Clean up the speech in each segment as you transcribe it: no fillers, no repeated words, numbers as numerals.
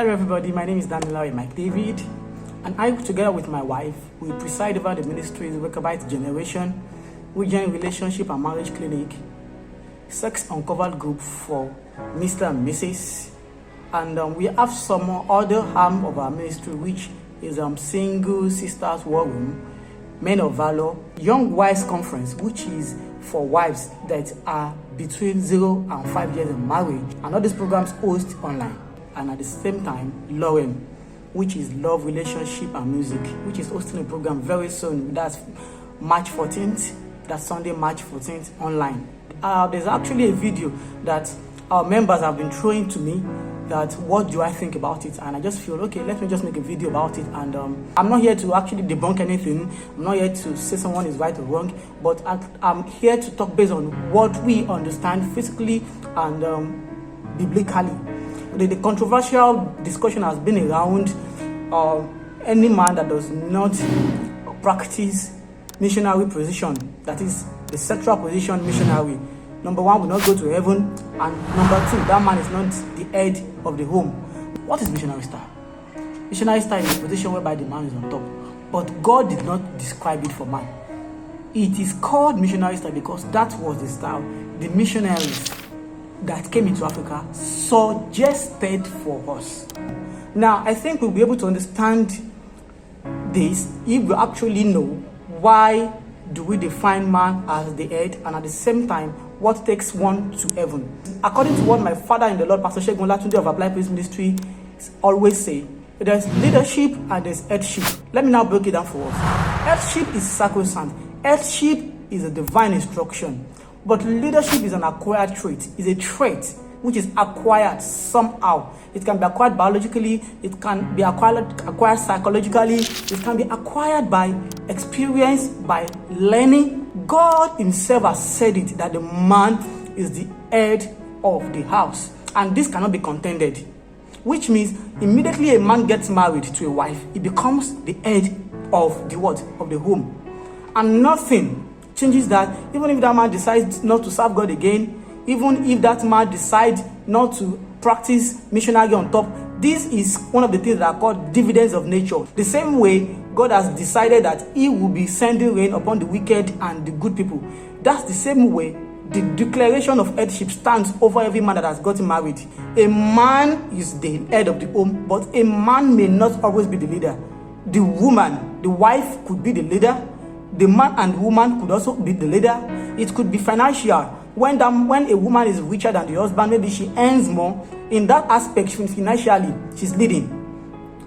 Hello everybody, my name is Daniel Mike David, and I, together with my wife, we preside over the ministry's Rechabite Generation, REGEN Relationship and Marriage Clinic, Sex Uncovered Group for Mr. and Mrs. And we have some other arm of our ministry, which is Single Sisters War Room, Men of Valor, Young Wives Conference, which is for wives that are between 0 and 5 years in marriage. And all these programs host online. And at the same time, Lauren, which is Love, Relationship and Music, which is hosting a program very soon. That's March 14th. That's Sunday, March 14th, online. There's actually a video that our members have been throwing to me that what do I think about it, and I just feel, okay, let me just make a video about it. And I'm not here to actually debunk anything. I'm not here to say someone is right or wrong, but I'm here to talk based on what we understand physically and biblically. The controversial discussion has been around any man that does not practice missionary position, that is the sexual position missionary. Number one, will not go to heaven, and number two, that man is not the head of the home. What is missionary style? Missionary style is a position whereby the man is on top, but God did not describe it for man. It is called missionary style because that was the style the missionaries that came into Africa suggested for us. Now, I think we'll be able to understand this if we actually know why do we define man as the head, and at the same time, what takes one to heaven. According to what my father in the Lord, Pastor Shegun Latunde of Applied Praise Ministry, always say, there's leadership and there's headship. Let me now break it down for us. Headship is sacrosanct. Headship is a divine instruction. But leadership is an acquired trait. It's a trait which is acquired somehow. It can be acquired biologically, it can be acquired psychologically, it can be acquired by experience, by learning. God himself has said it, that the man is the head of the house. And this cannot be contended. Which means immediately a man gets married to a wife, he becomes the head of the what? Of the home. And nothing changes that. Even if that man decides not to serve God again, even if that man decides not to practice missionary on top, this is one of the things that are called dividends of nature. The same way God has decided that he will be sending rain upon the wicked and the good people. That's the same way the declaration of headship stands over every man that has gotten married. A man is the head of the home, but a man may not always be the leader. The woman, the wife, could be the leader. The man and woman could also be the leader. It could be financial. When a woman is richer than the husband, maybe she earns more. In that aspect, financially, she's leading.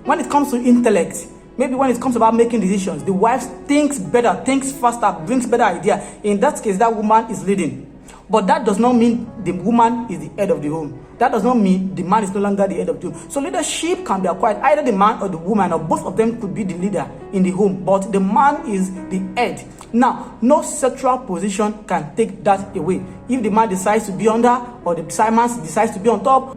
When it comes to intellect, maybe when it comes about making decisions, the wife thinks better, thinks faster, brings better idea. In that case, that woman is leading. But that does not mean the woman is the head of the home. That does not mean the man is no longer the head of the home. So leadership can be acquired. Either the man or the woman, or both of them could be the leader in the home. But the man is the head. Now, no sexual position can take that away. If the man decides to be under, or the man decides to be on top,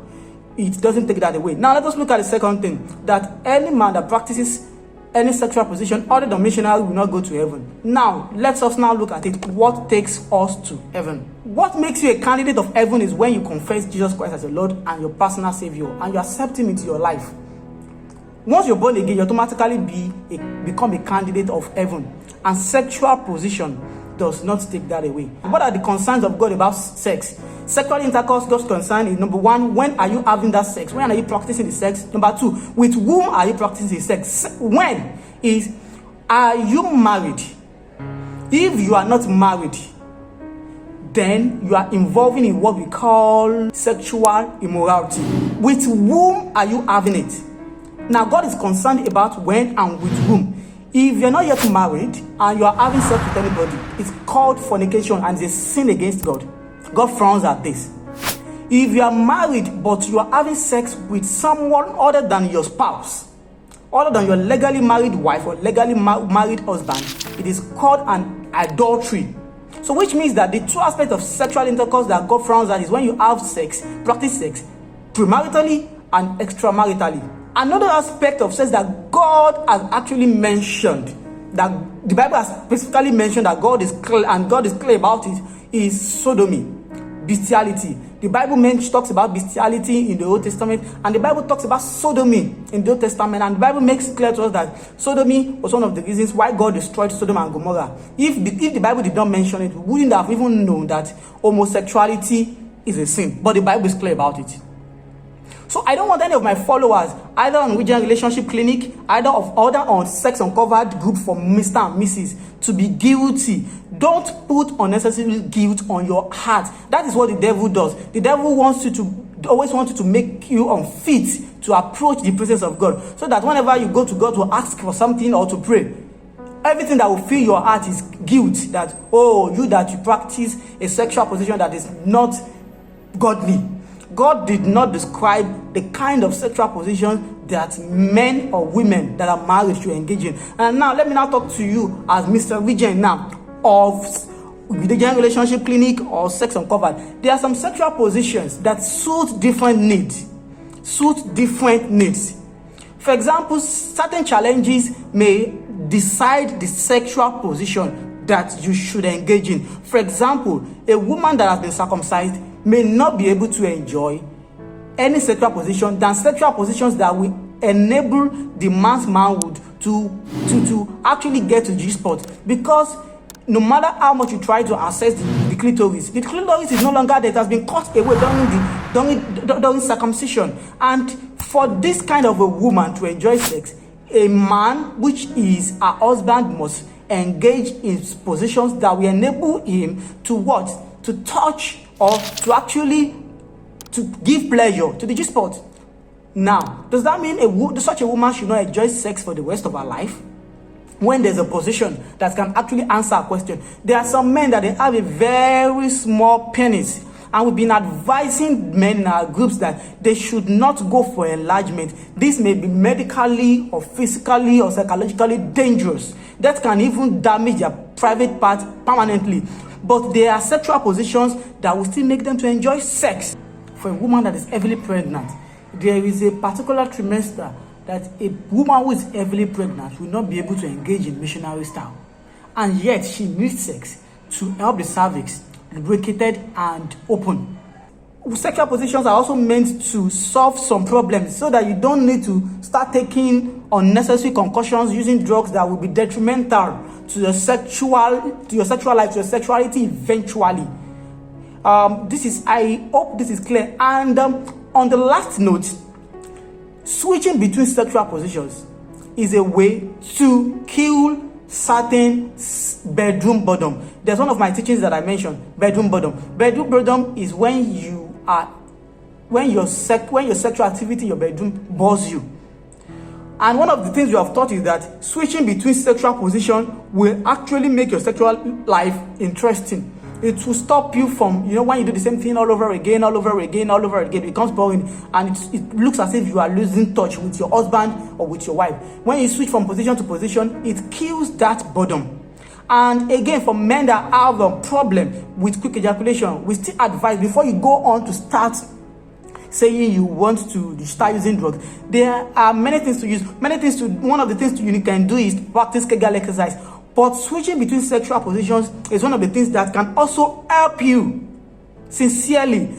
it doesn't take that away. Now, let us look at the second thing. That any man that practices any sexual position other than missionary will not go to heaven. Now, let us now look at it. What takes us to heaven? What makes you a candidate of heaven is when you confess Jesus Christ as your Lord and your personal Savior, and you accept him into your life. Once you're born again, you automatically become a candidate of heaven. And sexual position does not take that away. What are the concerns of God about sex? Sexual intercourse, God's concern is, number one, when are you having that sex? When are you practicing the sex? Number two, with whom are you practicing the sex? When is, are you married? If you are not married, then you are involving in what we call sexual immorality. With whom are you having it? Now, God is concerned about when and with whom. If you're not yet married and you are having sex with anybody, it's called fornication and it's a sin against God. God frowns at this. If you are married but you are having sex with someone other than your spouse, other than your legally married wife or legally married husband, it is called an adultery. So which means that the two aspects of sexual intercourse that God frowns at is when you have sex, practice sex, premaritally and extramaritally. Another aspect of sex that God has actually mentioned, that the Bible has specifically mentioned that God is clear, and God is clear about it, is sodomy, bestiality. The Bible talks about bestiality in the Old Testament, and the Bible talks about sodomy in the Old Testament, and the Bible makes it clear to us that sodomy was one of the reasons why God destroyed Sodom and Gomorrah. If the Bible did not mention it, we wouldn't have even known that homosexuality is a sin, but the Bible is clear about it. So I don't want any of my followers, either on REGEN Relationship Clinic, either on Sex Uncovered group for Mr. and Mrs., to be guilty. Don't put unnecessary guilt on your heart. That is what the devil does. The devil always wants you to make you unfit to approach the presence of God, so that whenever you go to God to ask for something or to pray, everything that will fill your heart is guilt, that, oh, you practice a sexual position that is not godly. God did not describe the kind of sexual position that men or women that are married should engage in. And now, let me now talk to you as Mr. Regen now of REGEN Relationship Clinic or Sex Uncovered. There are some sexual positions that suit different needs. For example, certain challenges may decide the sexual position that you should engage in. For example, a woman that has been circumcised may not be able to enjoy any sexual position than sexual positions that will enable the man's manhood to actually get to G-spot. Because no matter how much you try to access the clitoris is no longer there. It has been cut away during circumcision. And for this kind of a woman to enjoy sex, a man, which is her husband, must engage in positions that will enable him to what? To touch or to actually to give pleasure to the G-spot. Now, does that mean such a woman should not enjoy sex for the rest of her life? When there's a position that can actually answer a question. There are some men that they have a very small penis, and we've been advising men in our groups that they should not go for enlargement. This may be medically or physically or psychologically dangerous. That can even damage their private part permanently. But there are sexual positions that will still make them to enjoy sex. For a woman that is heavily pregnant, there is a particular trimester that a woman who is heavily pregnant will not be able to engage in missionary style. And yet she needs sex to help the cervix lubricated and open. Sexual positions are also meant to solve some problems so that you don't need to start taking unnecessary concussions, using drugs that will be detrimental to your sexual life, to your sexuality eventually. I hope this is clear. And on the last note, switching between sexual positions is a way to kill certain bedroom boredom. There's one of my teachings that I mentioned, bedroom boredom. Bedroom boredom is when your sexual activity in your bedroom bores you. And one of the things we have taught is that switching between sexual position will actually make your sexual life interesting. It will stop you from, when you do the same thing all over again, it becomes boring, and it looks as if you are losing touch with your husband or with your wife. When you switch from position to position, it kills that boredom. And again, for men that have a problem with quick ejaculation, we still advise, before you go on to start saying you want to start using drugs, there are many things to use. One of the things you can do is practice Kegel exercise. But switching between sexual positions is one of the things that can also help you sincerely.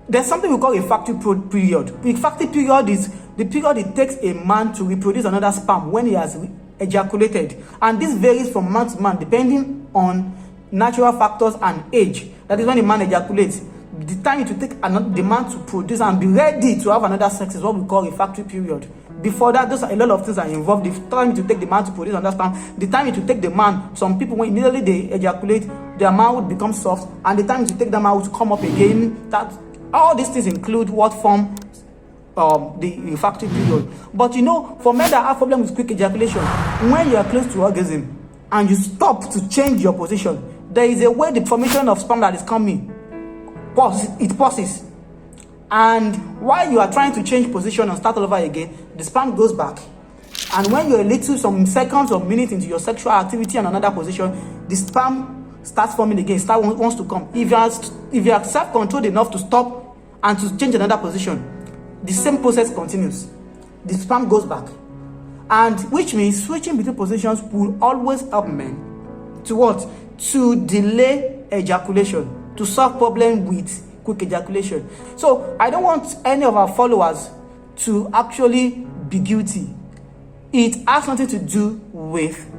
There's something we call a refractory period. The refractory period is the period it takes a man to reproduce another sperm when he has ejaculated. And this varies from man to man depending on natural factors and age. That is when a man ejaculates. The time it will take the man to produce and be ready to have another sex is what we call refractory period. Before that, a lot of things are involved. The time it will take the man to produce another sperm, the time it will take the man, some people, when immediately they ejaculate, their man would become soft, and the time it will take them out to come up again. That all these things include what form the refractory period. But for men that have problems with quick ejaculation, when you are close to orgasm and you stop to change your position, there is a way the formation of sperm that is coming pauses. And while you are trying to change position and start all over again, the sperm goes back. And when you're some seconds or minutes into your sexual activity and another position, the sperm starts forming again, wants to come. If you are self-controlled enough to stop and to change another position, the same process continues. The sperm goes back. And which means switching between positions will always help men to what? To delay ejaculation, to solve problem with quick ejaculation. So I don't want any of our followers to actually be guilty. It has nothing to do with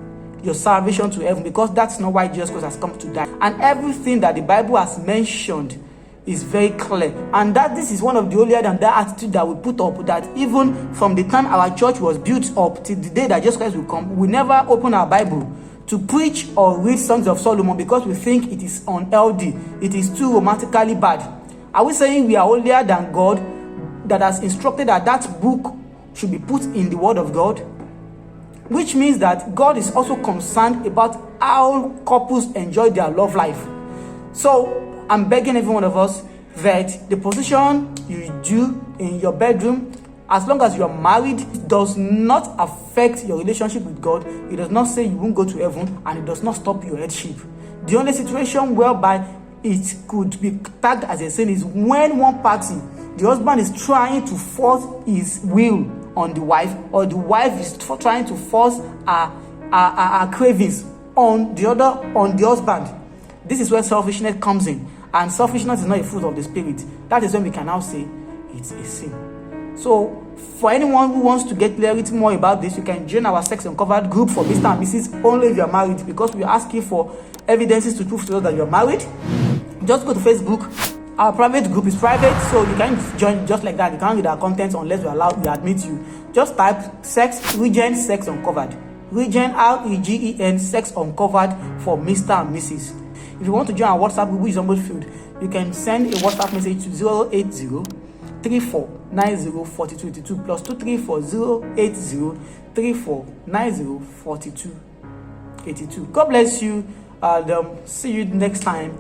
your salvation to heaven, because that's not why Jesus Christ has come to die. And everything that the Bible has mentioned is very clear, and that this is one of the holier than that attitude that we put up, that even from the time our church was built up till the day that Jesus Christ will come, we never open our Bible to preach or read Songs of Solomon, because we think it is unhealthy, it is too romantically bad. Are we saying we are holier than God that has instructed that that book should be put in the Word of God? Which means that God is also concerned about how couples enjoy their love life. So I'm begging every one of us that the position you do in your bedroom, as long as you are married, does not affect your relationship with God. It does not say you won't go to heaven, and it does not stop your headship. The only situation whereby it could be tagged as a sin is when one party, the husband, is trying to force his will on the wife, or the wife is trying to force her cravings on the husband. This is where selfishness comes in, and selfishness is not a fruit of the spirit. That is when we can now say it's a sin. So for anyone who wants to get clarity more about this, you can join our Sex Uncovered group for Mr. and Mrs. only if you are married, because we are asking for evidences to prove to us that you are married. Just go to Facebook. Our private group is private, so you can join just like that. You can't read our contents unless we admit you. Just type REGEN Sex Uncovered. REGEN, REGEN Sex Uncovered for Mr. and Mrs. If you want to join our WhatsApp group, which is almost filled, you can send a WhatsApp message to 080 34 90 42 82 plus 234 080 34 90 42 82. God bless you, and see you next time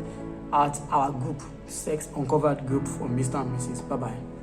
at our group, Sex Uncovered group for Mr. and Mrs. Bye bye.